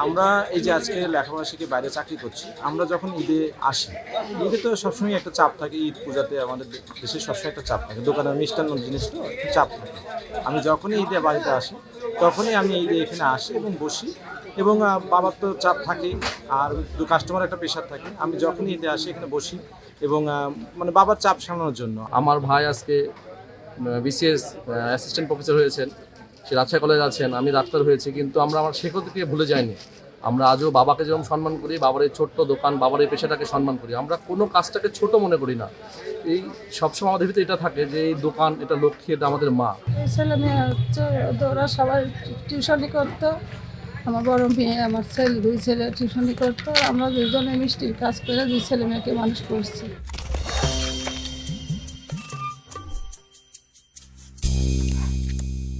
আমরা এই যে আজকে লেখাপড়া শিখে বাইরে চাকরি করছি, আমরা যখন ঈদে আসি, ঈদে তো সবসময় একটা চাপ থাকে। ঈদ পূজাতে আমাদের দেশে সবসময় একটা চাপ থাকে, দোকানের মিষ্টান্ন জিনিসটা একটু চাপ থাকে। আমি যখনই ঈদে বাড়িতে আসি, তখনই আমি ঈদে এখানে আসি এবং বসি। এবং বাবার তো চাপ থাকে, আর কাস্টমার একটা প্রেশার থাকে। আমি যখনই ঈদে আসি এখানে বসি এবং মানে বাবার চাপ সামলানোর জন্য। আমার ভাই আজকে বিসিএস অ্যাসিস্ট্যান্ট প্রফেসর হয়েছেন, সে রাজশাহী কলেজে আছেন, আমি ডাক্তার হয়েছি, কিন্তু আমরা আমার শেখাতে ভুলে যাইনি। আমরা আজও বাবাকে যেরকম সম্মান করি, বাবার এই ছোট্ট দোকান, বাবার এই পেশাটাকে সম্মান করি। আমরা কোনো কাজটাকে ছোট মনে করি না। এই সবসময় আমাদের ভিতরে এটা থাকে যে এই দোকান, এটা লক্ষ্মী, এটা আমাদের মা। ছেলে মেয়ে হচ্ছে ওরা সবাই টিউশনি করতো। আমার বড় মেয়ে, আমার ছেলে, দুই ছেলে টিউশনি করতো। আমরা দুজনে মিষ্টির কাজ করে দুই ছেলে মেয়েকে মানুষ করছি।